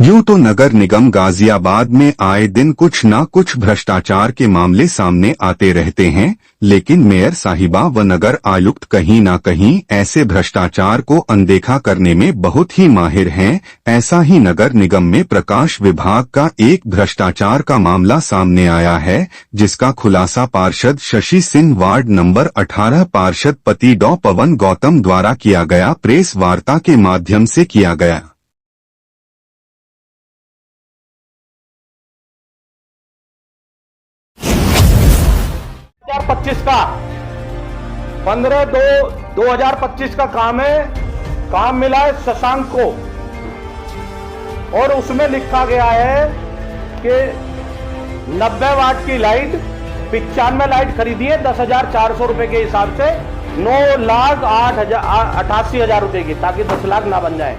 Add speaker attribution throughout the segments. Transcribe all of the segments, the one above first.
Speaker 1: यूं तो नगर निगम गाजियाबाद में आए दिन कुछ न कुछ भ्रष्टाचार के मामले सामने आते रहते हैं, लेकिन मेयर साहिबा व नगर आयुक्त कहीं न कहीं ऐसे भ्रष्टाचार को अनदेखा करने में बहुत ही माहिर हैं। ऐसा ही नगर निगम में प्रकाश विभाग का एक भ्रष्टाचार का मामला सामने आया है, जिसका खुलासा पार्षद शशि सिंह वार्ड नंबर 18 पार्षद पति डॉ पवन गौतम द्वारा किया गया प्रेस वार्ता के माध्यम से किया गया।
Speaker 2: 2025 का 15/2/2025 का काम मिला है शशांक को, और उसमें लिखा गया है कि 90 वाट की लाइट 95 लाइट खरीदी है 10,400 रुपए के हिसाब से 9,88,000 रुपए की, ताकि 10 लाख ना बन जाए।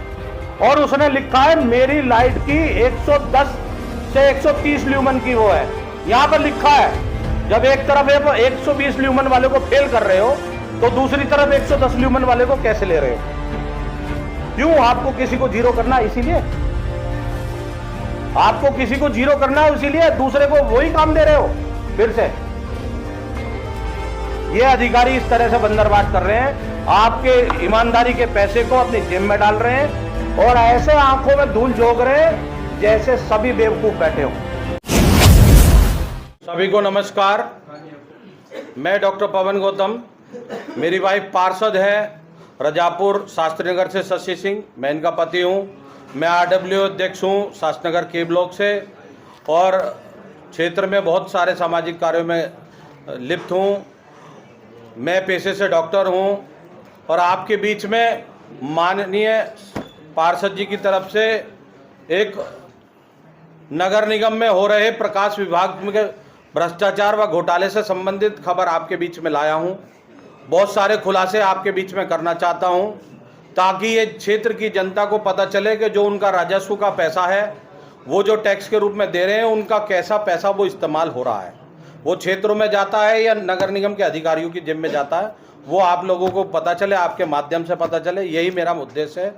Speaker 2: और उसने लिखा है मेरी लाइट की 110 से 130 ल्यूमन की वो है। यहां पर लिखा है जब एक तरफ 120 ल्यूमन वाले को फेल कर रहे हो तो दूसरी तरफ 110 ल्यूमन वाले को कैसे ले रहे हो? क्यों? आपको किसी को जीरो करना, इसीलिए आपको किसी को जीरो करना है, इसीलिए दूसरे को वही काम दे रहे हो। फिर से ये अधिकारी इस तरह से बंदरबाट कर रहे हैं, आपके ईमानदारी के पैसे को अपनी जेब में डाल रहे हैं और ऐसे आंखों में धूल झोंक रहे हैं जैसे सभी बेवकूफ बैठे हो। सभी को नमस्कार। मैं डॉक्टर पवन गौतम, मेरी वाइफ पार्षद है रजापुर शास्त्री नगर से शशि सिंह, मैं इनका पति हूँ। मैं आरडब्ल्यू अध्यक्ष हूँ शास्त्री नगर के ब्लॉक से, और क्षेत्र में बहुत सारे सामाजिक कार्यों में लिप्त हूँ। मैं पेशे से डॉक्टर हूँ, और आपके बीच में माननीय पार्षद जी की तरफ से एक नगर निगम में हो रहे प्रकाश विभाग में भ्रष्टाचार व घोटाले से संबंधित खबर आपके बीच में लाया हूं। बहुत सारे खुलासे आपके बीच में करना चाहता हूं, ताकि ये क्षेत्र की जनता को पता चले कि जो उनका राजस्व का पैसा है, वो जो टैक्स के रूप में दे रहे हैं, उनका कैसा पैसा वो इस्तेमाल हो रहा है, वो क्षेत्रों में जाता है या नगर निगम के अधिकारियों की जेब में जाता है, वो आप लोगों को पता चले, आपके माध्यम से पता चले। यही मेरा उद्देश्य है।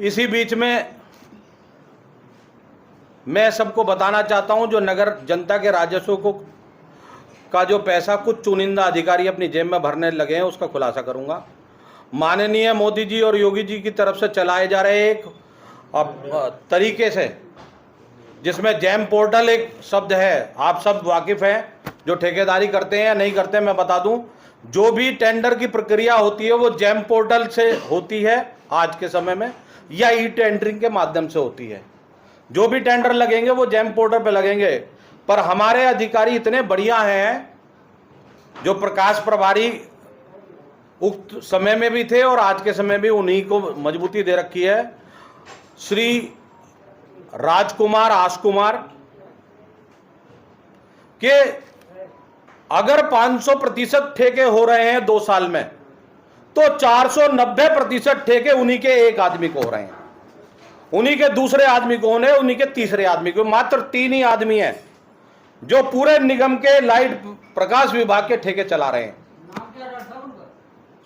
Speaker 2: इसी बीच में मैं सबको बताना चाहता हूं, जो नगर जनता के राजस्व को का जो पैसा कुछ चुनिंदा अधिकारी अपनी जेब में भरने लगे हैं, उसका खुलासा करूंगा। माननीय मोदी जी और योगी जी की तरफ से चलाए जा रहे एक तरीके से, जिसमें जैम पोर्टल एक शब्द है, आप सब वाकिफ हैं। जो ठेकेदारी करते हैं या नहीं करते, मैं बता दूं, जो भी टेंडर की प्रक्रिया होती है वो जैम पोर्टल से होती है आज के समय में, या ई टेंडरिंग के माध्यम से होती है। जो भी टेंडर लगेंगे वो जैम पोर्टल पे लगेंगे। पर हमारे अधिकारी इतने बढ़िया हैं, जो प्रकाश प्रभारी उक्त समय में भी थे और आज के समय भी उन्हीं को मजबूती दे रखी है, श्री राजकुमार आश कुमार, के अगर 500% ठेके हो रहे हैं 2 साल में, तो 490% ठेके उन्हीं के एक आदमी को हो रहे हैं, उन्हीं के दूसरे आदमी को होने, उन्हीं के तीसरे आदमी को। मात्र 3 ही आदमी हैं जो पूरे निगम के लाइट प्रकाश विभाग के ठेके चला रहे हैं।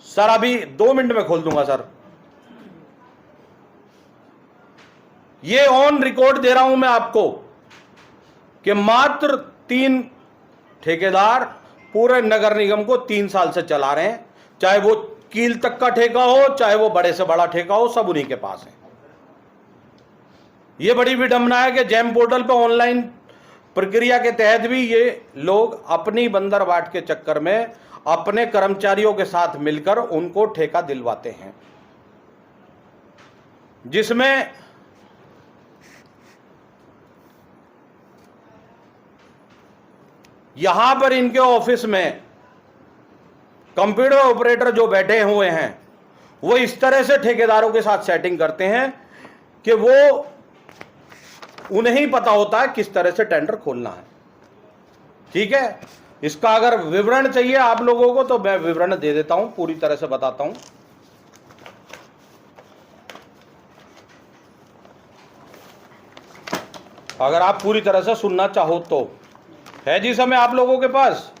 Speaker 2: सर अभी 2 मिनट में खोल दूंगा सर, ये ऑन रिकॉर्ड दे रहा हूं मैं आपको कि मात्र 3 ठेकेदार पूरे नगर निगम को 3 साल से चला रहे हैं। चाहे वो कील तक का ठेका हो, चाहे वो बड़े से बड़ा ठेका हो, सब उन्हीं के पास है। ये बड़ी विडंबना है कि जैम पोर्टल पर ऑनलाइन प्रक्रिया के तहत भी ये लोग अपनी बंदरबाट के चक्कर में अपने कर्मचारियों के साथ मिलकर उनको ठेका दिलवाते हैं, जिसमें यहां पर इनके ऑफिस में कंप्यूटर ऑपरेटर जो बैठे हुए हैं, वो इस तरह से ठेकेदारों के साथ सेटिंग करते हैं कि वो उन्हें ही पता होता है किस तरह से टेंडर खोलना है। ठीक है, इसका अगर विवरण चाहिए आप लोगों को तो मैं विवरण दे देता हूं, पूरी तरह से बताता हूं। अगर आप पूरी तरह से सुनना चाहो तो है जी समय आप लोगों के पास।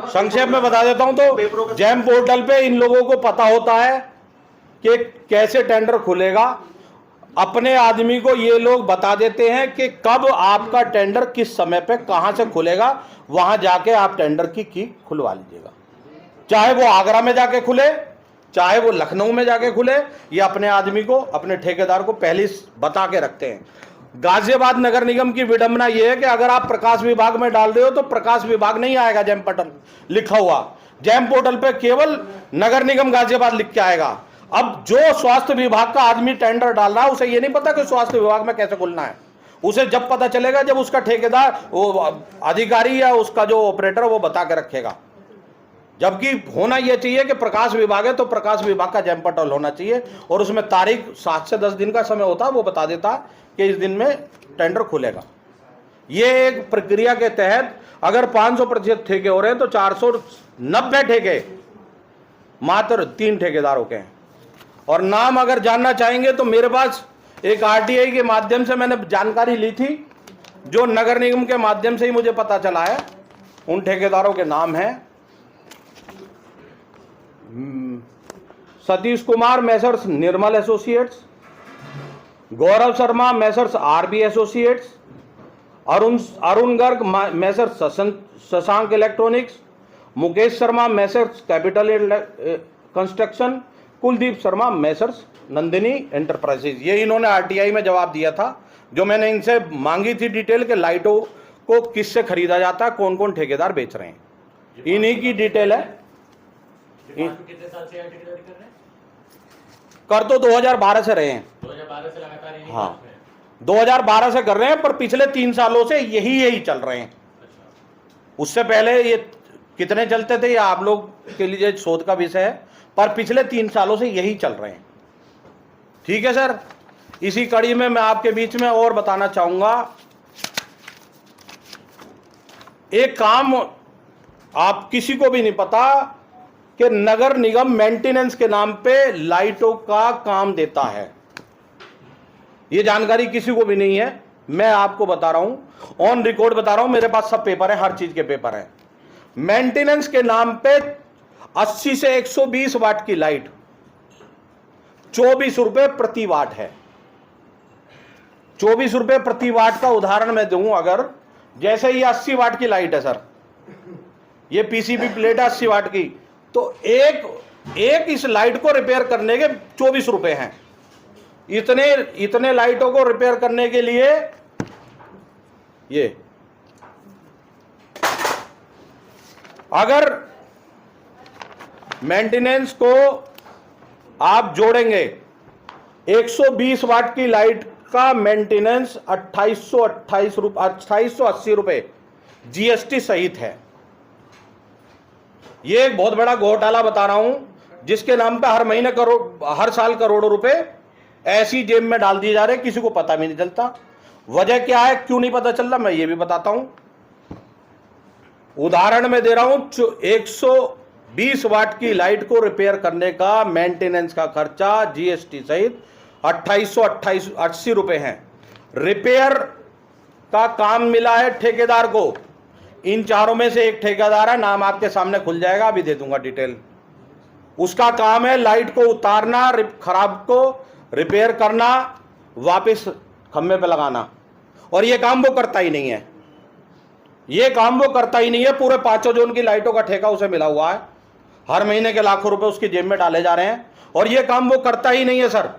Speaker 2: संक्षेप में बता देता हूं तो जैम पोर्टल पे इन लोगों को पता होता है कि कैसे टेंडर खुलेगा। अपने आदमी को ये लोग बता देते हैं कि कब आपका टेंडर किस समय पे कहां से खुलेगा, वहां जाके आप टेंडर की खुलवा लीजिएगा। चाहे वो आगरा में जाके खुले, चाहे वो लखनऊ में जाके खुले, ये अपने आदमी को, अपने ठेकेदार को पहले बता के रखते हैं। गाजियाबाद नगर निगम की विडंबना यह है कि अगर आप प्रकाश विभाग में डाल रहे हो तो प्रकाश विभाग नहीं आएगा जैम पोर्टल लिखा हुआ, जैम पोर्टल पे केवल नगर निगम गाजियाबाद लिख के आएगा। अब जो स्वास्थ्य विभाग का आदमी टेंडर डाल रहा है उसे ये नहीं पता कि स्वास्थ्य विभाग में कैसे खुलना है। उसे जब पता चलेगा जब उसका ठेकेदार, वो अधिकारी या उसका जो ऑपरेटर वो बता के रखेगा। जबकि होना यह चाहिए कि प्रकाश विभाग है तो प्रकाश विभाग का जैम पोर्टल होना चाहिए और उसमें तारीख 7 से 10 दिन का समय होता है, वो बता देता कि इस दिन में टेंडर खुलेगा। ये एक प्रक्रिया के तहत अगर 500% ठेके हो रहे हैं तो 490 ठेके मात्र 3 ठेकेदारों के हैं। और नाम अगर जानना चाहेंगे तो मेरे पास एक आरटीआई के माध्यम से मैंने जानकारी ली थी, जो नगर निगम के माध्यम से ही मुझे पता चला है। उन ठेकेदारों के नाम हैं Satish Kumar messrs Nirmal associates, Gaurav Sharma messrs RB associates, Arun Garg messrs Shashank electronics, Mukesh Sharma messrs capital construction, Kuldeep Sharma messrs Nandini enterprises. ये इन्होंने आरटीआई में जवाब दिया था, जो मैंने इनसे मांगी थी डिटेल के लाइटों को किससे खरीदा जाता है, कौन कौन ठेकेदार बेच रहे हैं, इन्हीं की डिटेल है।
Speaker 3: कितने साल से ठेकेदारी कर रहे हैं?
Speaker 2: कर तो 2012 से रहे हैं।
Speaker 3: 2012 से लगातार यही
Speaker 2: हाँ,
Speaker 3: कर रहे हैं।
Speaker 2: 2012 से कर रहे हैं, पर पिछले 3 सालों से यही चल रहे हैं। उससे पहले ये कितने चलते थे ये आप लोग के लिए शोध का विषय है, पर पिछले 3 सालों से यही चल रहे हैं। ठीक है सर। इसी कड़ी में मैं आपके बीच में और बताना चाहूंगा, एक काम आप किसी को भी नहीं पता कि नगर निगम मेंटेनेंस के नाम पे लाइटों का काम देता है। ये जानकारी किसी को भी नहीं है, मैं आपको बता रहा हूं, ऑन रिकॉर्ड बता रहा हूं, मेरे पास सब पेपर है, हर चीज के पेपर है। मेंटेनेंस के नाम पे 80 से 120 वाट की लाइट 24 रुपए प्रति वाट है। 24 रुपए प्रति वाट का उदाहरण मैं दूं, अगर जैसे ये 80 वाट की लाइट है सर, ये पीसीबी प्लेट है 80 वाट की, तो एक इस लाइट को रिपेयर करने के 24 रुपए हैं। इतने लाइटों को रिपेयर करने के लिए ये अगर मेंटेनेंस को आप जोड़ेंगे, 120 वाट की लाइट का मेंटेनेंस 2880 रुपए जीएसटी सहित है। ये एक बहुत बड़ा घोटाला बता रहा हूं, जिसके नाम पे हर महीने हर साल करोड़ों रुपए ऐसी जेब में डाल दिए जा रहे हैं, किसी को पता भी नहीं चलता। वजह क्या है, क्यों नहीं पता चल रहा, मैं ये भी बताता हूं। उदाहरण में दे रहा हूं, 120 वाट की लाइट को रिपेयर करने का मेंटेनेंस का खर्चा जीएसटी सहित 2880 रुपए है। रिपेयर का काम मिला है ठेकेदार को, इन चारों में से एक ठेकेदार है, नाम आपके सामने खुल जाएगा, अभी दे दूंगा डिटेल। उसका काम है लाइट को उतारना, खराब को रिपेयर करना, वापस खंभे पे लगाना, और ये काम वो करता ही नहीं है। ये काम वो करता ही नहीं है। पूरे 5 जोन की लाइटों का ठेका उसे मिला हुआ है, हर महीने के लाखों रुपए उसकी जेब में डाले जा रहे हैं, और ये काम वो करता ही नहीं है सर।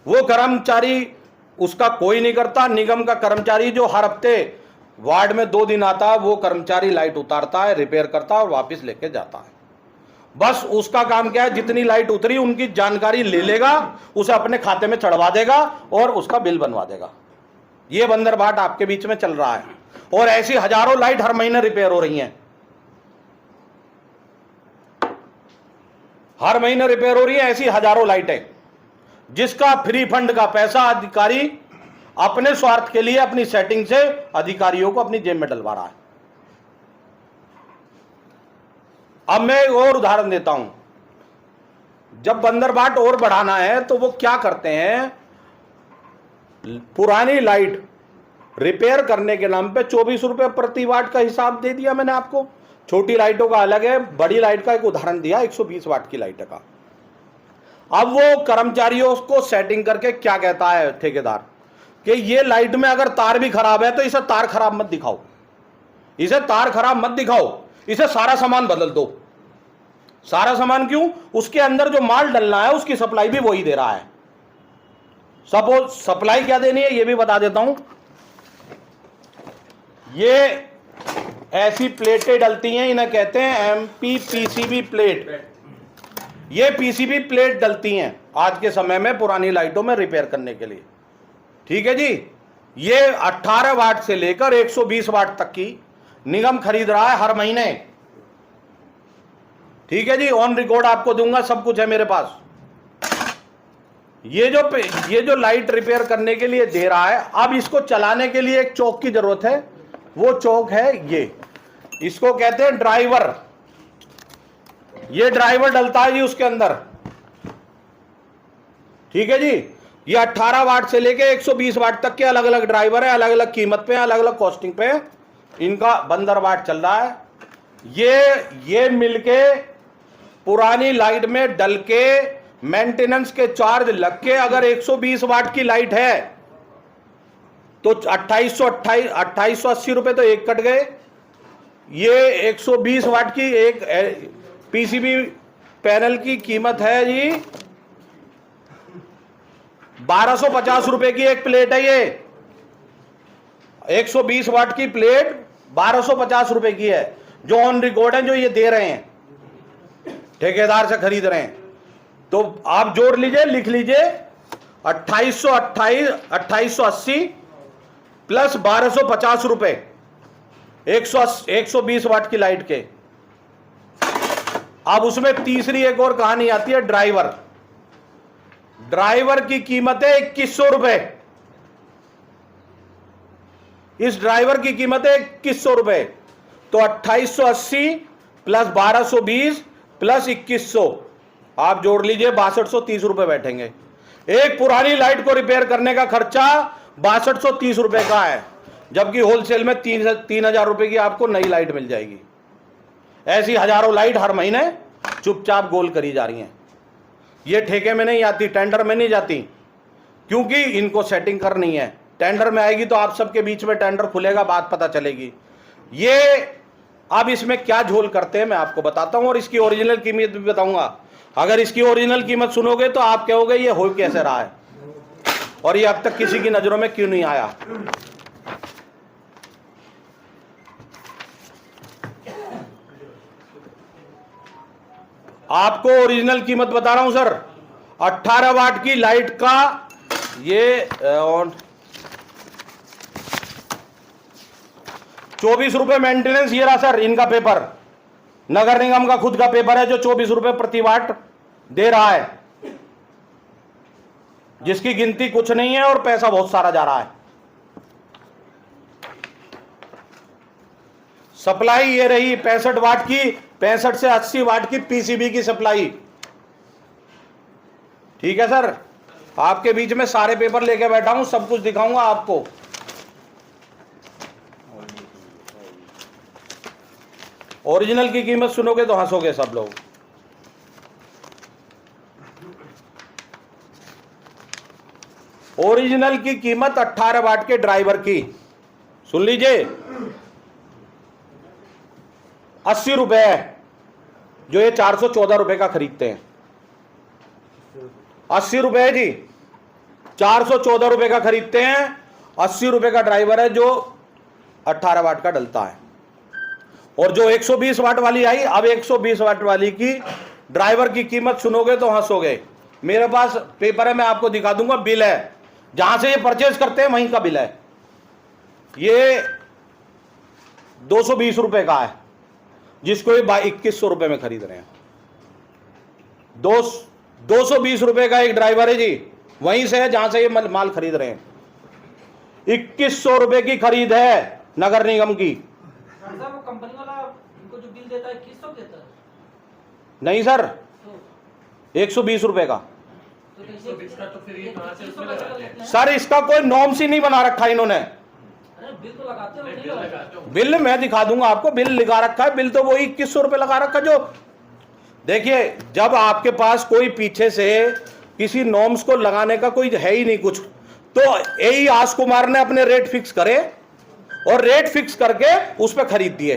Speaker 2: वो कर्मचारी उसका कोई नहीं करता। निगम का कर्मचारी जो हर हफ्ते वार्ड में 2 दिन आता है, वो कर्मचारी लाइट उतारता है, रिपेयर करता है और वापस लेके जाता है। बस उसका काम क्या है, जितनी लाइट उतरी उनकी जानकारी ले लेगा, उसे अपने खाते में चढ़वा देगा और उसका बिल बनवा देगा। ये बंदरबाट आपके बीच में चल रहा है, और ऐसी हजारों लाइट हर महीने रिपेयर हो रही हैं, हर महीने रिपेयर हो रही है ऐसी हजारों लाइटें, जिसका फ्री फंड का पैसा अधिकारी अपने स्वार्थ के लिए अपनी सेटिंग से अधिकारियों को अपनी जेब में डलवा रहा है। अब मैं एक और उदाहरण देता हूं। जब बंदरबाट और बढ़ाना है तो वो क्या करते हैं, पुरानी लाइट रिपेयर करने के नाम पे 24 रुपए प्रति वाट का हिसाब दे दिया मैंने आपको। छोटी लाइटों का अलग है, बड़ी लाइट का एक उदाहरण दिया 120 वाट की लाइट का। अब वो कर्मचारियों को सेटिंग करके क्या कहता है ठेकेदार कि ये लाइट में अगर तार भी खराब है तो इसे तार खराब मत दिखाओ, इसे तार खराब मत दिखाओ, इसे सारा सामान बदल दो। सारा सामान क्यों? उसके अंदर जो माल डलना है उसकी सप्लाई भी वही दे रहा है। सपोज सप्लाई क्या देनी है ये भी बता देता हूं। ये ऐसी प्लेटें डलती हैं, इन्हें कहते हैं एमपी पीसीबी प्लेट। ये पीसीबी प्लेट डलती हैं आज के समय में पुरानी लाइटों में रिपेयर करने के लिए। ठीक है जी। ये 18 वाट से लेकर 120 वाट तक की निगम खरीद रहा है हर महीने। ठीक है जी, ऑन रिकॉर्ड आपको दूंगा, सब कुछ है मेरे पास। ये जो लाइट रिपेयर करने के लिए दे रहा है, अब इसको चलाने के लिए एक चौक की जरूरत है। वो चौक है ये, इसको कहते हैं ड्राइवर। ये ड्राइवर डलता है जी उसके अंदर। ठीक है जी। ये 18 वाट से लेके 120 वाट तक के अलग अलग ड्राइवर है, अलग अलग कीमत पे, अलग अलग कॉस्टिंग पे। इनका 15 वाट चल रहा है। ये मिलके पुरानी लाइट में डल के मेंटेनेंस के चार्ज लग के अगर 120 वाट की लाइट है तो 2880 रुपए तो एक कट गए। ये 120 वाट की एक पीसीबी पैनल की कीमत है जी 1250 रुपए की एक प्लेट है। ये 120 वाट की प्लेट 1250 रुपए की है, जो ऑन रिकॉर्ड है, जो ये दे रहे हैं, ठेकेदार से खरीद रहे हैं। तो आप जोड़ लीजिए, लिख लीजिए 2880 प्लस 1250 रुपए 120 वाट की लाइट के। अब उसमें तीसरी एक और कहानी आती है, ड्राइवर। ड्राइवर की कीमत है 2100 रुपए। इस ड्राइवर की कीमत है 2100 रुपए। तो 2880 प्लस 1220 प्लस 2100, आप जोड़ लीजिए 6230 रुपए बैठेंगे। एक पुरानी लाइट को रिपेयर करने का खर्चा 6230 रुपए का है, जबकि होलसेल में 3000 रुपए की आपको नई लाइट मिल जाएगी। ऐसी हजारों लाइट हर महीने चुपचाप गोल करी जा रही हैं। ये ठेके में नहीं आती, टेंडर में नहीं जाती, क्योंकि इनको सेटिंग करनी है। टेंडर में आएगी तो आप सबके बीच में टेंडर खुलेगा, बात पता चलेगी। ये अब इसमें क्या झोल करते हैं मैं आपको बताता हूं, और इसकी ओरिजिनल कीमत भी बताऊंगा। अगर इसकी ओरिजिनल कीमत सुनोगे तो आप कहोगे ये हो कैसे रहा है, और ये अब तक किसी की नजरों में क्यों नहीं आया। आपको ओरिजिनल कीमत बता रहा हूं सर। 18 वाट की लाइट का ये 24 रुपए मेंटेनेंस। ये रहा सर इनका पेपर, नगर निगम का खुद का पेपर है, जो 24 रुपए प्रति वाट दे रहा है, जिसकी गिनती कुछ नहीं है और पैसा बहुत सारा जा रहा है। सप्लाई ये रही 65 वाट की, 65 से 80 वाट की पीसीबी की सप्लाई। ठीक है सर, आपके बीच में सारे पेपर लेके बैठा हूं, सब कुछ दिखाऊंगा आपको। ओरिजिनल की कीमत सुनोगे तो हंसोगे सब लोग। ओरिजिनल की कीमत 18 वाट के ड्राइवर की, सुन लीजिए, 80 रुपए है, जो ये 414 रुपए का खरीदते हैं। 80 रुपए है जी, 414 रुपए का खरीदते हैं। 80 रुपए का ड्राइवर है जो 18 वाट का डलता है। और जो 120 वाट वाली आई, अब 120 वाट वाली की ड्राइवर की कीमत सुनोगे तो हंसोगे। मेरे पास पेपर है, मैं आपको दिखा दूंगा, बिल है, जहां से ये परचेज करते हैं वहीं का बिल है। ये 220 रुपए का है, जिसको ये 2100 रुपए में खरीद रहे हैं। 220 रुपए का एक ड्राइवर है जी, वहीं से है जहां से ये माल खरीद रहे हैं। 2100 रुपए की खरीद है नगर निगम की।
Speaker 4: वो कंपनी वाला इनको जो बिल देता है 2100 देता है?
Speaker 2: नहीं सर, 120 रुपए का।
Speaker 4: तो
Speaker 3: 120 का तो फिर ये कहां से उसमें लगाते हैं?
Speaker 2: सर इसका कोई नॉर्म्स ही नहीं बना रखा इन्होंने।
Speaker 4: अरे बिल तो लगाते हो, नहीं
Speaker 3: बिल
Speaker 4: लगाते?
Speaker 3: लगाते हो।
Speaker 2: बिल मैं दिखा दूंगा आपको, बिल लगा रखा है। बिल तो वही 2100 रुपए लगा रखा, जो देखिए, जब आपके पास कोई पीछे से किसी नॉर्म्स को लगाने का कोई है ही नहीं कुछ, तो यही आस कुमार ने अपने रेट फिक्स करे और रेट फिक्स करके उस पर खरीद दिए।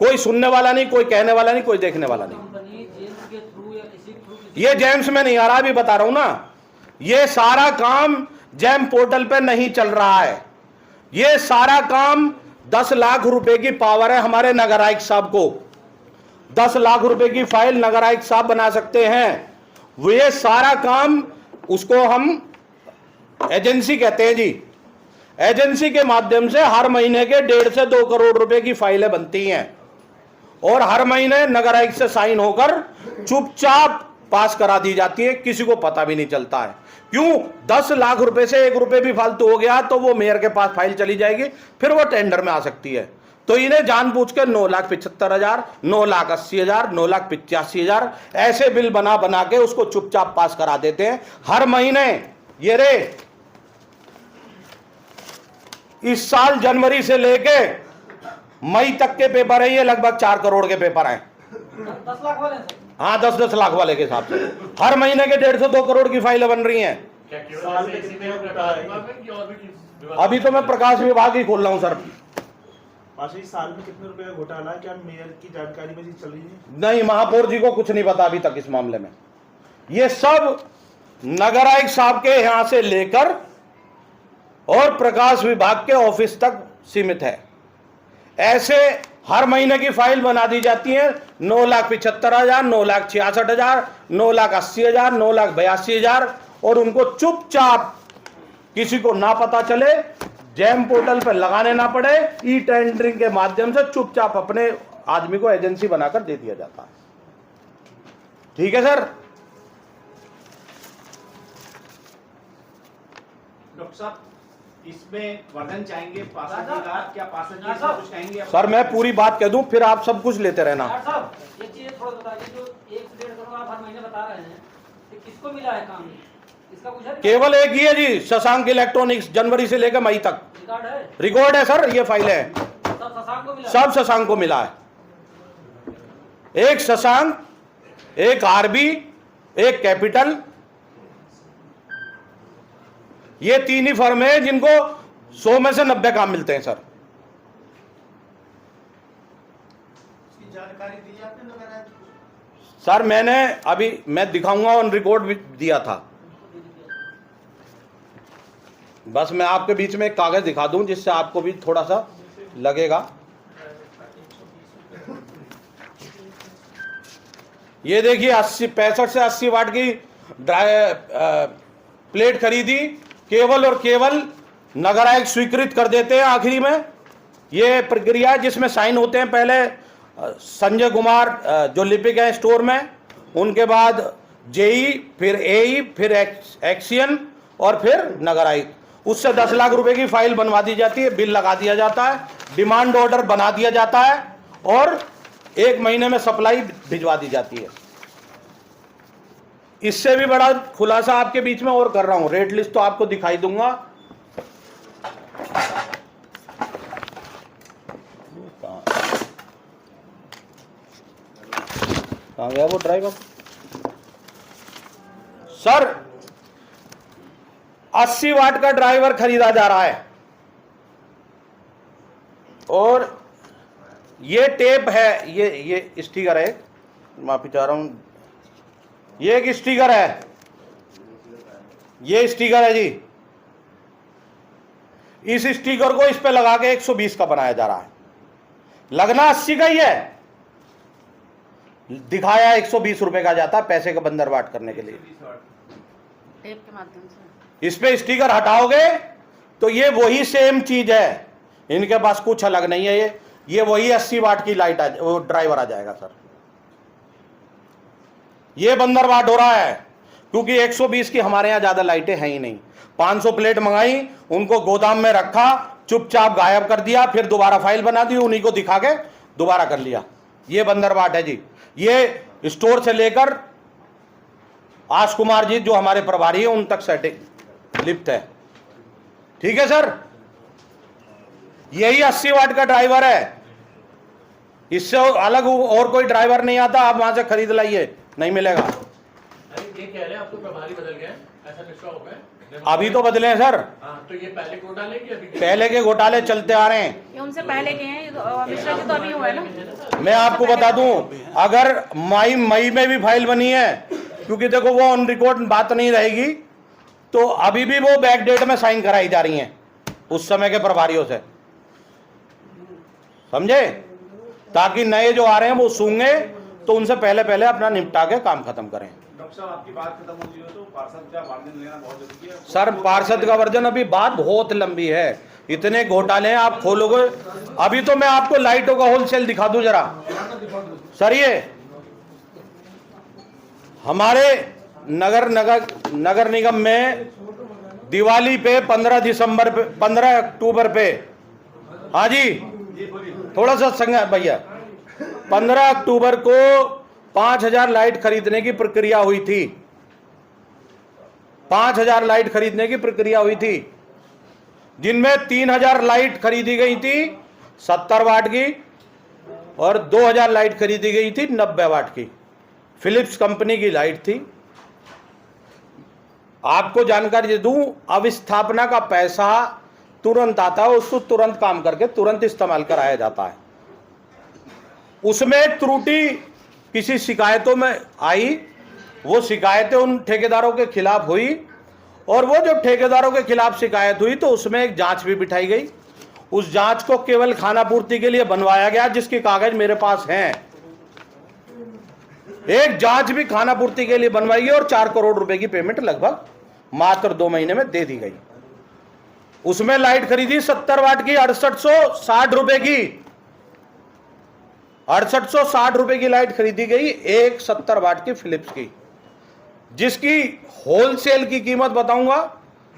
Speaker 2: कोई सुनने वाला नहीं, कोई कहने वाला नहीं, कोई देखने वाला नहीं।
Speaker 4: कंपनी जेम्स के थ्रू या किसी थ्रू
Speaker 2: ये जेम्स में नहीं आ रहा, अभी बता रहा हूं ना, ये सारा काम जेम पोर्टल पे नहीं चल रहा है। ये सारा काम 10 लाख रुपए की पावर है हमारे नगर आयुक्त साहब को। 10 लाख रुपए की फाइल नगर आयुक्त साहब बना सकते हैं। वो ये सारा काम, उसको हम एजेंसी कहते हैं जी। एजेंसी के माध्यम से हर महीने के 1.5 से 2 करोड़ रुपए की फाइलें बनती हैं और हर महीने नगर आयुक्त से साइन होकर चुपचाप पास करा दी जाती है, किसी को पता भी नहीं चलता है। क्यों? 10 लाख रुपए से 1 रुपए भी फालतू हो गया तो वो मेयर के पास फाइल चली जाएगी, फिर वो टेंडर में आ सकती है। तो इन्हें जानबूझ के 9,75,000, 9,80,000, 9,85,000 ऐसे बिल बना बना के उसको चुपचाप पास करा देते हैं हर महीने। ये रे, इस साल जनवरी से लेके मई तक के पेपर है, ये लगभग 4 करोड़ के पेपर हैं।
Speaker 4: 10 लाख वाले हैं सर।
Speaker 2: हाँ, 10-10 लाख वाले के हिसाब से हर महीने के 1.5 से 2 करोड़ की फाइलें बन रही हैं।
Speaker 3: क्या केवल इसी में प्रकाश विभाग में कि और भी किस विभाग में?
Speaker 2: अभी तो मैं प्रकाश विभाग ही खोल रहा हूँ सर।
Speaker 5: पाशा जी, साल में कितने रुपए का घोटाला है, क्या मेयर की जानकारी में चल रही है?
Speaker 2: नहीं, महापौर जी को कुछ नहीं पता अभी तक इस मामले में। ये सब नगर आयुक्त साहब के यहां से लेकर और प्रकाश विभाग के ऑफिस तक सीमित है। ऐसे हर महीने की फाइल बना दी जाती है। 9,75,000, 9,66,000, 9,80,000, 9,82,000 और उनको चुपचाप, किसी को ना पता चले, जेम पोर्टल पर लगाने ना पड़े, ई टेंडरिंग के माध्यम से चुपचाप अपने आदमी को एजेंसी बनाकर दे दिया जाता है। ठीक है सर?
Speaker 6: डॉक्टर साहब, इसमें वर्णन चाहेंगे पार्षद जी का, क्या पार्षद जी इसमें कुछ कहेंगे?
Speaker 2: सर, मैं पूरी बात कह दूं, फिर आप सब कुछ लेते रहना।
Speaker 4: डॉक्टर साहब, एक चीज थोड़ा बताइए, जो 1 से 1.5 करोड़ आप हर महीने बता रहे हैं, ये किसको मिला है काम? इसका कुछ है?
Speaker 2: केवल एक ही है जी, शशांक इलेक्ट्रॉनिक्स, जनवरी से लेकर मई तक
Speaker 4: रिकॉर्ड है?
Speaker 2: रिकॉर्ड है सर, ये फाइलें हैं,
Speaker 4: सब शशांक को मिला?
Speaker 2: सब शशांक को मिला है। एक शशांक, एक आरबी, एक कैपिटल, ये 3 ही फर्म है जिनको 100 में से 90 काम मिलते हैं सर।
Speaker 5: इसकी जानकारी दी आपने नगर आयुक्त को?
Speaker 2: सर, मैं दिखाऊंगा, ऑन रिकॉर्ड भी दिया था। बस मैं आपके बीच में एक कागज दिखा दूं जिससे आपको भी थोड़ा सा लगेगा। ये देखिए, 65 से 80 वाट की प्लेट खरीदी, केवल और केवल नगर आयुक्त स्वीकृत कर देते हैं आखिरी में। ये प्रक्रिया जिसमें साइन होते हैं पहले संजय कुमार जो लिपिक हैं स्टोर में, उनके बाद जेई, फिर एई, फिर एक्सियन और फिर नगर आयुक्त। उससे 10 लाख रुपए की फाइल बनवा दी जाती है, बिल लगा दिया जाता है, डिमांड ऑर्डर बना दिया जाता है और 1 महीने में सप्लाई भिजवा दी जाती है। इससे भी बड़ा खुलासा आपके बीच में और कर रहा हूं, रेट लिस्ट तो आपको दिखाई दूंगा। कहां गया वो ड्राइवर? सर, 80 वाट का ड्राइवर खरीदा जा रहा है और ये टेप है, ये स्टिकर है, माफी चाह रहा हूं, ये एक स्टिकर है, ये स्टिकर है जी। इस स्टिकर को इस पे लगा के 120 का बनाया जा रहा है। लगना 80 का ही है, दिखाया 120 रुपए का जाता है पैसे का बंदरबाट करने के लिए।
Speaker 7: टेप के माध्यम से
Speaker 2: इस पे स्टिकर हटाओगे तो ये वही सेम चीज है, इनके पास कुछ अलग नहीं है। ये वही 80 वाट की लाइट वो ड्राइवर आ जाएगा सर। ये बंदरबाट हो रहा है क्योंकि 120 की हमारे यहाँ ज्यादा लाइटें हैं ही नहीं। 500 प्लेट मंगाई, उनको गोदाम में रखा, चुपचाप गायब कर दिया, फिर दोबारा फाइल बना दी, उन्हीं को दिखा के दोबारा कर लिया। ये बंदरबाट है जी। ये स्टोर से लेकर आश कुमार जी जो हमारे प्रभारी है उन तक सेटिंग लिप्त है। ठीक है सर, यही 80 वाट का ड्राइवर है, इससे अलग और कोई ड्राइवर नहीं आता। आप वहां से खरीद लाइए नहीं मिलेगा।
Speaker 3: अरे ये कह रहे हैं अब तो प्रभारी बदल गए, ऐसा किसका हो गया?
Speaker 2: अभी तो बदले हैं सर,
Speaker 3: हाँ, तो ये पहले घोटाले की अभी
Speaker 2: पहले के घोटाले चलते आ रहे हैं।
Speaker 7: ये उनसे पहले के हैं, ये तो मिश्रा जी तो अभी हुआ है ना।
Speaker 2: मैं आपको बता दूं, अगर मई में भी फाइल बनी है, क्योंकि देखो वो ऑन रिकॉर्ड बात नहीं रहेगी, तो अभी भी वो बैक डेट में साइन कराई जा रही हैं उस समय के प्रभारियों से, समझे? ताकि नए जो आ रहे हैं वो सूंघे, तो उनसे पहले पहले अपना निपटा के काम खत्म करें।
Speaker 6: डॉक्टर साहब आपकी बात खत्म हो गई हो तो पार्षद का मार्जिन लेना बहुत जरूरी है
Speaker 2: सर पार्षद का वर्जन अभी बात बहुत लंबी है, इतने घोटाले हैं, आप खोलोगे। अभी तो मैं आपको लाइटों का होलसेल दिखा दूं जरा सर। ये हमारे नगर निगम में दिवाली पे 15 अक्टूबर पे, हाँ जी थोड़ा सा संज्ञा भैया, 15 अक्टूबर को 5000 लाइट खरीदने की प्रक्रिया हुई थी। 5000 लाइट खरीदने की प्रक्रिया हुई थी, जिनमें 3000 लाइट खरीदी गई थी 70 वाट की और 2000 लाइट खरीदी गई थी 90 वाट की। फिलिप्स कंपनी की लाइट थी। आपको जानकारी दे दूं, अब स्थापना का पैसा तुरंत आता है, उसको तुरंत काम करके तुरंत इस्तेमाल कराया जाता है। उसमें त्रुटि किसी शिकायतों में आई, वो शिकायतें उन ठेकेदारों के खिलाफ हुई, और वो जो ठेकेदारों के खिलाफ शिकायत हुई तो उसमें एक जांच भी बिठाई गई। उस जांच को केवल खानापूर्ति के लिए बनवाया गया, जिसके कागज मेरे पास हैं। एक जांच भी खानापूर्ति के लिए बनवाई गई और 4 करोड़ रुपए की पेमेंट लगभग मात्र 2 महीने में दे दी गई। उसमें लाइट खरीदी 70 वाट की 6860 रुपए की, 6860 रुपए की लाइट खरीदी गई, एक 70 वाट की फिलिप्स की, जिसकी होलसेल की कीमत बताऊंगा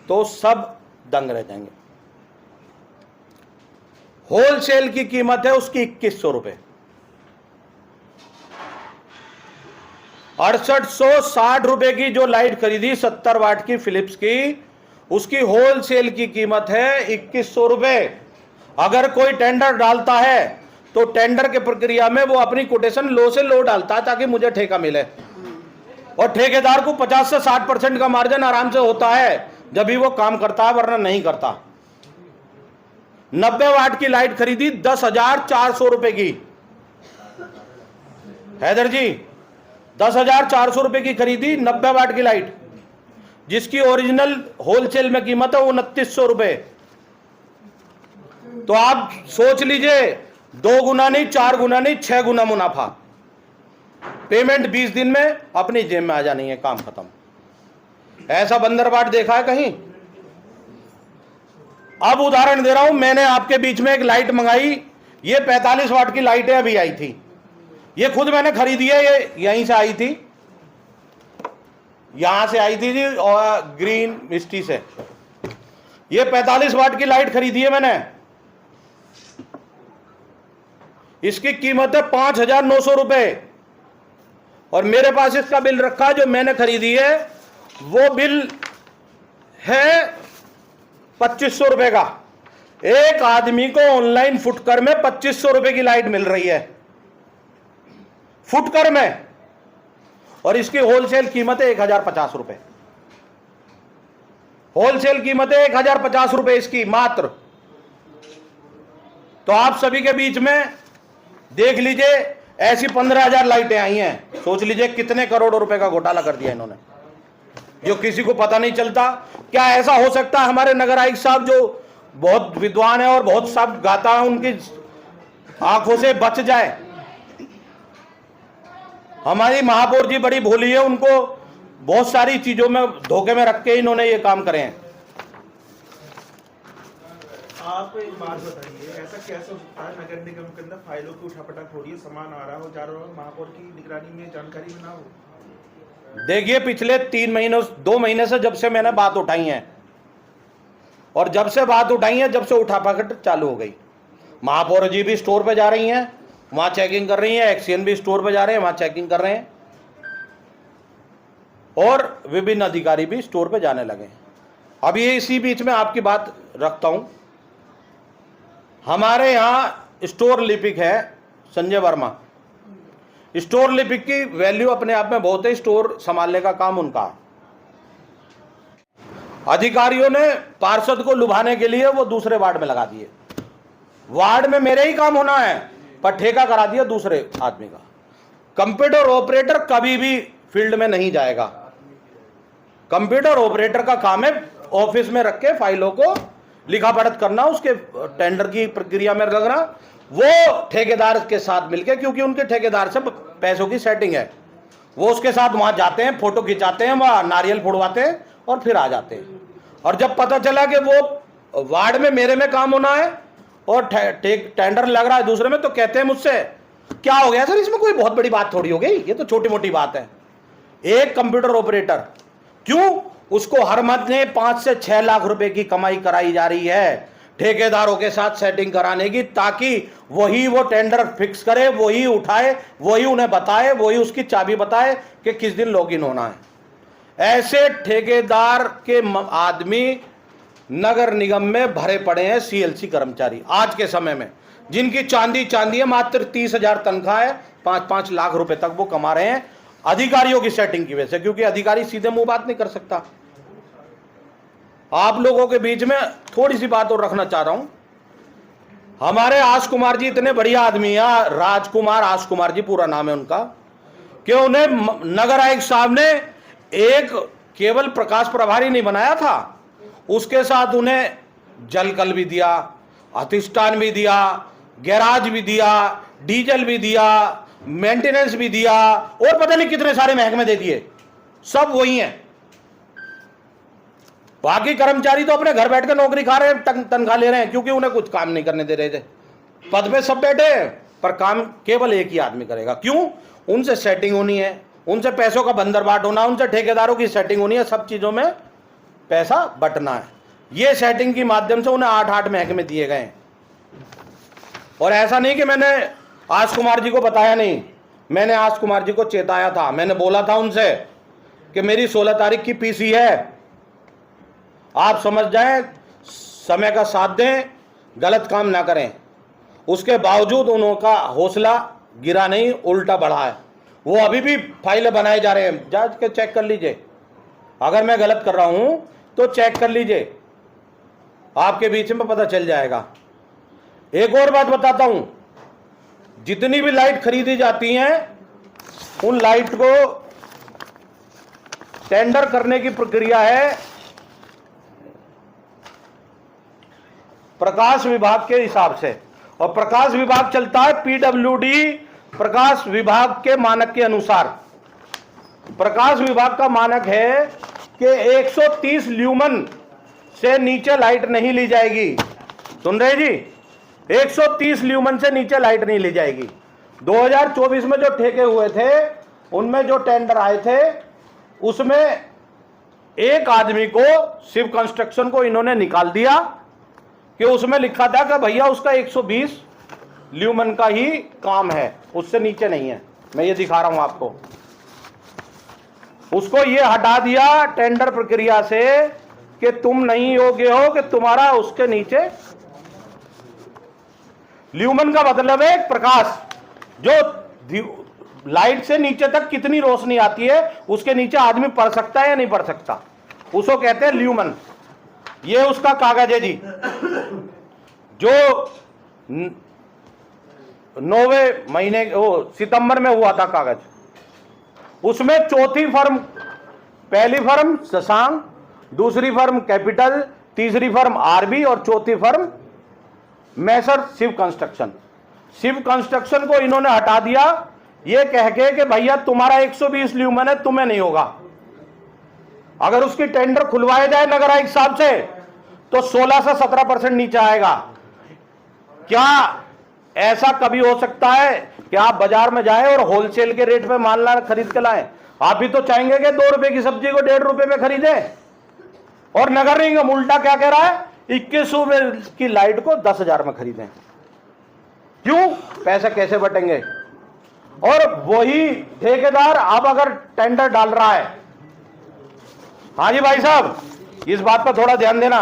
Speaker 2: तो सब दंग रह जाएंगे। होलसेल की कीमत है उसकी 2100 रुपए। 6860 रुपए की जो लाइट खरीदी 70 वाट की फिलिप्स की, उसकी होलसेल की कीमत है 2100 रुपए। अगर कोई टेंडर डालता है तो टेंडर के प्रक्रिया में वो अपनी कोटेशन लो से लो डालता है ताकि मुझे ठेका मिले, और ठेकेदार को 50 से 60% का मार्जिन आराम से होता है जब भी वो काम करता है, वरना नहीं करता। 90 वाट की लाइट खरीदी 10,400 रुपए की, हैदर जी 10,400 रुपए की खरीदी 90 वाट की लाइट, जिसकी ओरिजिनल होलसेल में कीमत है 2900 रुपए। तो आप सोच लीजिए, 2 गुना नहीं, 4 गुना नहीं, 6 गुना मुनाफा। पेमेंट 20 दिन में अपनी जेब में आ जानी है, काम खत्म। ऐसा बंदरबाट देखा है कहीं? अब उदाहरण दे रहा हूं, मैंने आपके बीच में एक लाइट मंगाई, ये 45 वाट की लाइटें अभी आई थी, ये खुद मैंने खरीदी है, ये यहीं से आई थी, यहां से आई थी जी, और ग्रीन मिस्टी से। ये 45 वाट की लाइट खरीदी है मैंने, इसकी कीमत है 5,900 रुपए, और मेरे पास इसका बिल रखा जो मैंने खरीदी है, वो बिल है 2500 रुपए का। एक आदमी को ऑनलाइन फुटकर में 2500 रुपए की लाइट मिल रही है, फुटकर में, और इसकी होलसेल कीमत है 1050 रुपए। होलसेल कीमत है 1050 रुपए इसकी मात्र। तो आप सभी के बीच में देख लीजिए, ऐसी 15,000 लाइटें आई हैं, सोच लीजिए कितने करोड़ों रुपए का घोटाला कर दिया इन्होंने, जो किसी को पता नहीं चलता। क्या ऐसा हो सकता है हमारे नगर आयुक्त साहब, जो बहुत विद्वान है और बहुत सब गाता है, उनकी आंखों से बच जाए? हमारी महापौर जी बड़ी भोली है, उनको बहुत सारी चीजों में धोखे में रख के इन्होंने ये काम करे हैं।
Speaker 5: आप एक बात बताइए, ऐसा कैसे हो सकता है नगर निगम के अंदर फाइलों की उठापटक हो रही है, सामान आ रहा हो जा रहा हो, महापौर की निगरानी में जानकारी में ना हो?
Speaker 2: देखिए, पिछले 2 महीने से जब से मैंने बात उठाई है, और जब से बात उठाई है जब से उठापटक चालू हो गई, महापौर जी भी स्टोर पे जा रही हैं, वहां चेकिंग कर रही हैं, एक्सीएन भी स्टोर पे जा रहे हैं, वहां चेकिंग कर रहे हैं, और विभिन्न अधिकारी भी स्टोर पे जाने लगे हैं। अब ये इसी बीच में आपकी बात रखता हूं, हमारे यहाँ स्टोर लिपिक है संजय वर्मा, स्टोर लिपिक की वैल्यू अपने आप में बहुत है, स्टोर संभालने का काम उनका है। अधिकारियों ने पार्षद को लुभाने के लिए वो दूसरे वार्ड में लगा दिए। वार्ड में मेरे ही काम होना है, पर ठेका करा दिया दूसरे आदमी का। कंप्यूटर ऑपरेटर कभी भी फील्ड में नहीं जाएगा। कंप्यूटर ऑपरेटर का काम है ऑफिस में रख के फाइलों को लिखा पढ़त करना, उसके टेंडर की प्रक्रिया में लगना, वो ठेकेदार के साथ मिलके, क्योंकि उनके ठेकेदार से पैसों की सेटिंग है, वो उसके साथ वहां जाते हैं, फोटो खिंचाते हैं, वहां नारियल फोड़वाते हैं और फिर आ जाते हैं। और जब पता चला कि वो वार्ड में मेरे में काम होना है और टेंडर लग रहा है दूसरे में, तो कहते हैं मुझसे, क्या हो गया सर, इसमें कोई बहुत बड़ी बात थोड़ी हो गई, ये तो छोटी मोटी बात है। एक कंप्यूटर ऑपरेटर, क्यों? उसको हर महीने 5 से 6 लाख रुपए की कमाई कराई जा रही है ठेकेदारों के साथ सेटिंग कराने की, ताकि वही वो टेंडर फिक्स करे, वही उठाए, वही उन्हें बताए, वही उसकी चाबी बताए कि किस दिन लॉगिन होना है। ऐसे ठेकेदार के आदमी नगर निगम में भरे पड़े हैं, सीएलसी कर्मचारी आज के समय में, जिनकी चांदी है, मात्र 30,000 तनख्वाह है, 5-5 लाख रुपए तक वो कमा रहे हैं अधिकारियों की सेटिंग की वजह से, क्योंकि अधिकारी सीधे मुंह बात नहीं कर सकता। आप लोगों के बीच में थोड़ी सी बात और रखना चाह रहा हूं। हमारे आश कुमार जी इतने बढ़िया आदमी है, राजकुमार आश कुमार जी पूरा नाम है उनका, कि उन्हें नगर आयुक्त साहब ने एक केवल प्रकाश प्रभारी नहीं बनाया था, उसके साथ उन्हें जलकल भी दिया, अधिष्ठान भी दिया, गैराज भी दिया, डीजल भी दिया, मेंटेनेंस भी दिया, और पता नहीं कितने सारे महकमे दे दिए। सब वही हैं। बाकी कर्मचारी तो अपने घर बैठ कर नौकरी खा रहे हैं, तनख्वाह ले रहे हैं, क्योंकि उन्हें कुछ काम नहीं करने दे रहे थे। पद पे सब बैठे हैं, पर काम केवल एक ही आदमी करेगा। क्यों? उनसे सेटिंग होनी है, उनसे पैसों का बंदरबाट होना, उनसे ठेकेदारों की सेटिंग होनी है, सब चीजों में पैसा बंटना है। ये सेटिंग के माध्यम से उन्हें 8-8 महकमे दिए गए। और ऐसा नहीं कि मैंने आश कुमार जी को बताया नहीं, मैंने आश कुमार जी को चेताया था। मैंने बोला था उनसे कि मेरी 16 तारीख की पीसी है, आप समझ जाएं, समय का साथ दें, गलत काम ना करें। उसके बावजूद उनका हौसला गिरा नहीं, उल्टा बढ़ा है। वो अभी भी फाइलें बनाए जा रहे हैं, जांच के चेक कर लीजिए। अगर मैं गलत कर रहा हूं तो चेक कर लीजिए, आपके बीच में पता चल जाएगा। एक और बात बताता हूं, जितनी भी लाइट खरीदी जाती हैं, उन लाइट को टेंडर करने की प्रक्रिया है प्रकाश विभाग के हिसाब से, और प्रकाश विभाग चलता है पीडब्ल्यूडी प्रकाश विभाग के मानक के अनुसार। प्रकाश विभाग का मानक है कि 130 ल्यूमन से नीचे लाइट नहीं ली जाएगी। सुन रहे जी? 130 ल्यूमन से नीचे लाइट नहीं ली जाएगी। 2024 में जो ठेके हुए थे, उनमें जो टेंडर आए थे, उसमें एक आदमी को, शिव कंस्ट्रक्शन को, इन्होंने निकाल दिया कि उसमें लिखा था कि भैया उसका 120 ल्यूमन का ही काम है, उससे नीचे नहीं है। मैं ये दिखा रहा हूं आपको। उसको ये हटा दिया टेंडर प्रक्रिया से कि तुम नहीं योग्य हो कि तुम्हारा उसके नीचे। ल्यूमन का मतलब है प्रकाश, जो लाइट से नीचे तक कितनी रोशनी आती है, उसके नीचे आदमी पढ़ सकता है या नहीं पढ़ सकता, उसको कहते हैं ल्यूमन। ये उसका कागज है जी, जो 9वें महीने सितंबर में हुआ था कागज। उसमें चौथी फर्म, पहली फर्म शशांक, दूसरी फर्म कैपिटल, तीसरी फर्म आरबी और चौथी फर्म मैसर शिव कंस्ट्रक्शन। शिव कंस्ट्रक्शन को इन्होंने हटा दिया ये कह के कि भैया तुम्हारा 120 ल्यूमन है, तुम्हें नहीं होगा। अगर उसकी टेंडर खुलवाया जाए नगर आयुक्त साहब से तो 16 से 17% नीचे आएगा। क्या ऐसा कभी हो सकता है कि आप बाजार में जाएं और होलसेल के रेट पे माल खरीद के लाएं? आप भी तो चाहेंगे कि 2 रुपए की सब्जी को 1.5 रुपए में खरीदें। और नगर निगम उल्टा क्या कह रहा है, 2100 की लाइट को 10,000 में खरीदें। क्यों? पैसे कैसे बटेंगे? और वही ठेकेदार अब अगर टेंडर डाल रहा है, हाँ जी भाई साहब, इस बात पर थोड़ा ध्यान देना,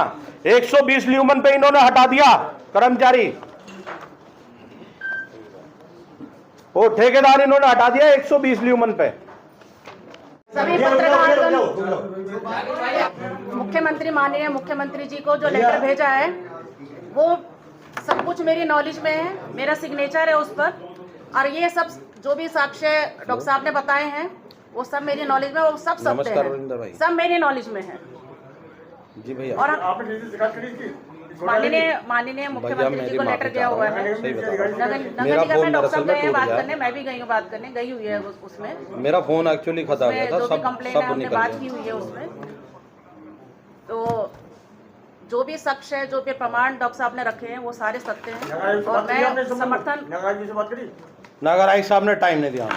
Speaker 2: 120 ल्यूमन पे इन्होंने हटा दिया कर्मचारी। वो ठेकेदार इन्होंने हटा दिया 120 ल्यूमन पे।
Speaker 7: सभी पत्रकार मुख्यमंत्री माननीय मुख्यमंत्री जी को जो लेटर भेजा है वो सब कुछ मेरी नॉलेज में है, मेरा सिग्नेचर है उस पर, और ये सब जो भी साक्ष्य डॉक्टर साहब ने बताए हैं वो सब मेरी नॉलेज में, वो सब सत्य है, सब मेरी नॉलेज में है
Speaker 2: जी भैया।
Speaker 7: और माननीय मुख्यमंत्री जी को लेटर गया हुआ है। नगर निगम में डॉक्टर साहब गए हैं बात करने, मैं भी गई हूँ बात करने, गई हुई है उसमें।
Speaker 2: मेरा फोन एक्चुअली खत्म हो गया था,
Speaker 7: जो भी कंप्लेन है हमने बात की हुई है उसमें। तो जो भी साक्ष्य है, जो भी प्रमाण डॉक्टर साहब ने रखे हैं वो सारे सत्य हैं, और मैं समर्थन
Speaker 2: नगर आयुक्त साहब ने टाइम नहीं दिया,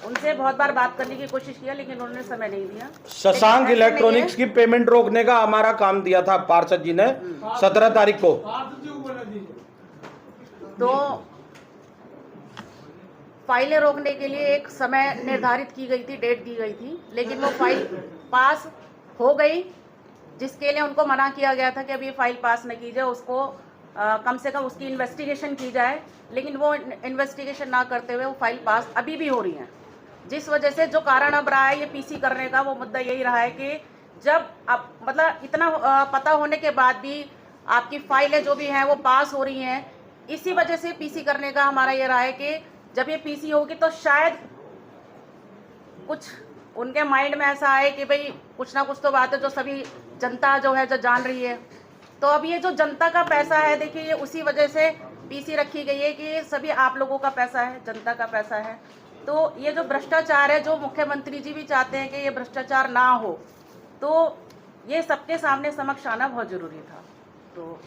Speaker 7: उनसे बहुत बार बात करने की कोशिश किया लेकिन उन्होंने समय नहीं दिया।
Speaker 2: शशांक इलेक्ट्रॉनिक्स की पेमेंट रोकने का हमारा काम दिया था पार्षद जी ने 17 तारीख को।
Speaker 7: तो फाइलें रोकने के लिए एक समय निर्धारित की गई थी, डेट दी गई थी, लेकिन वो फाइल पास हो गई, जिसके लिए उनको मना किया गया था कि अभी फाइल पास न की जाए, उसको कम से कम उसकी इन्वेस्टिगेशन की जाए, लेकिन वो इन्वेस्टिगेशन ना करते हुए वो फाइल पास अभी भी हो रही है। जिस वजह से जो कारण अब रहा है ये पीसी करने का, वो मुद्दा यही रहा है कि जब आप मतलब इतना पता होने के बाद भी आपकी फाइलें जो भी हैं वो पास हो रही हैं, इसी वजह से पीसी करने का हमारा ये रहा है कि जब ये पीसी होगी तो शायद कुछ उनके माइंड में ऐसा आए कि भाई कुछ ना कुछ तो बात है जो सभी जनता जो है जो जान रही है। तो अब ये जो जनता का पैसा है, देखिए ये उसी वजह से पीसी रखी गई है कि ये सभी आप लोगों का पैसा है, जनता का पैसा है। तो ये जो भ्रष्टाचार है, जो मुख्यमंत्री जी भी चाहते हैं कि ये भ्रष्टाचार ना हो, तो ये सबके सामने समक्ष आना बहुत जरूरी था। तो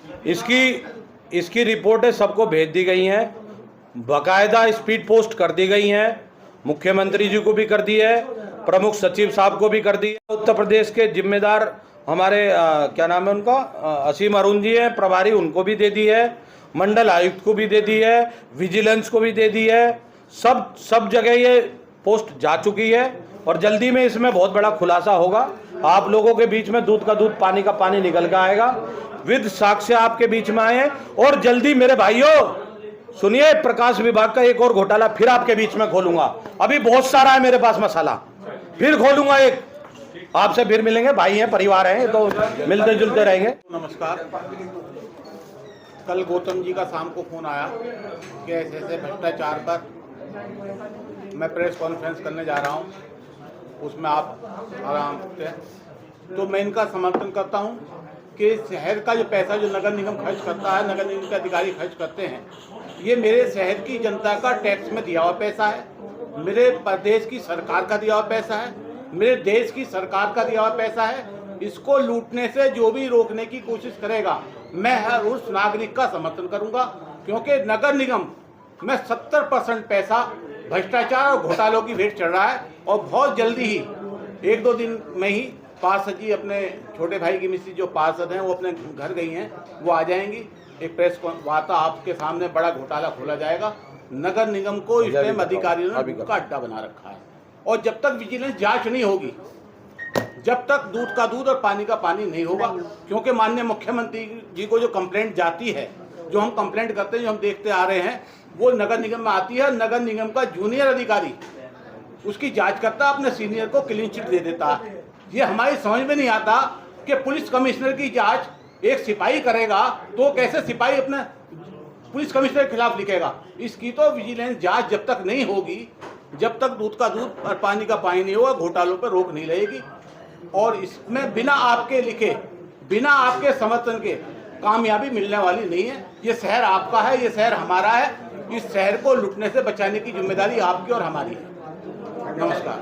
Speaker 2: इसकी रिपोर्टें सबको भेज दी गई हैं, बाकायदा स्पीड पोस्ट कर दी गई हैं, मुख्यमंत्री जी को भी कर दी है, प्रमुख सचिव साहब को भी कर दी है। उत्तर प्रदेश के जिम्मेदार हमारे क्या नाम है उनका, असीम अरुण जी हैं प्रभारी, उनको भी दे दी है, मंडल आयुक्त को भी दे दी है, विजिलेंस को भी दे दी है, सब जगह ये पोस्ट जा चुकी है, और जल्दी में इसमें बहुत बड़ा खुलासा होगा। आप लोगों के बीच में दूध का दूध पानी का पानी निकल के आएगा, विद साक्ष्य आपके बीच में आए। और जल्दी मेरे भाइयों सुनिए, प्रकाश विभाग का एक और घोटाला फिर आपके बीच में खोलूंगा। अभी बहुत सारा है मेरे पास मसाला, फिर खोलूंगा एक, आपसे फिर मिलेंगे, भाई हैं, परिवार हैं, तो मिलते जुलते रहेंगे।
Speaker 6: नमस्कार। कल गौतम जी का शाम को फोन आया कि ऐसे ऐसे भ्रष्टाचार पर मैं प्रेस कॉन्फ्रेंस करने जा रहा हूं, उसमें आप आराम से, तो मैं इनका समर्थन करता हूं कि शहर का जो पैसा जो नगर निगम खर्च करता है, नगर निगम के अधिकारी खर्च करते हैं, ये मेरे शहर की जनता का टैक्स में दिया हुआ पैसा है, मेरे प्रदेश की सरकार का दिया हुआ पैसा है, मेरे देश की सरकार का दिया हुआ पैसा है। इसको लूटने से जो भी रोकने की कोशिश करेगा, मैं हर उस नागरिक का समर्थन करूंगा, क्योंकि नगर निगम में 70% पैसा भ्रष्टाचार और घोटालों की भेंट चढ़ रहा है। और बहुत जल्दी ही 1-2 दिन में ही पार्षद जी, अपने छोटे भाई की मिस्त्री जो पार्षद हैं वो अपने घर गई हैं, वो आ जाएंगी, एक प्रेस वार्ता आपके सामने, बड़ा घोटाला खोला जाएगा। नगर निगम को इस टाइम अधिकारियों ने का अड्डा बना रखा है, और जब तक विजिलेंस जांच नहीं होगी, जब तक दूध का दूध और पानी का पानी नहीं होगा, क्योंकि माननीय मुख्यमंत्री जी को जो कंप्लेंट जाती है, जो हम कंप्लेंट करते हैं, जो हम देखते आ रहे हैं, वो नगर निगम में आती है, नगर निगम का जूनियर अधिकारी उसकी जांच करता है, अपने सीनियर को क्लीन चिट दे देता है। ये हमारी समझ में नहीं आता कि पुलिस कमिश्नर की जांच एक सिपाही करेगा, तो कैसे सिपाही अपने पुलिस कमिश्नर के खिलाफ लिखेगा। इसकी तो विजिलेंस जांच जब तक नहीं होगी, जब तक दूध का दूध और पानी का पानी नहीं होगा, घोटालों पर रोक नहीं रहेगी। और इसमें बिना आपके लिखे, बिना आपके समर्थन के कामयाबी मिलने वाली नहीं है। ये शहर आपका है, ये शहर हमारा है, इस शहर को लूटने से बचाने की जिम्मेदारी आपकी और हमारी है। नमस्कार।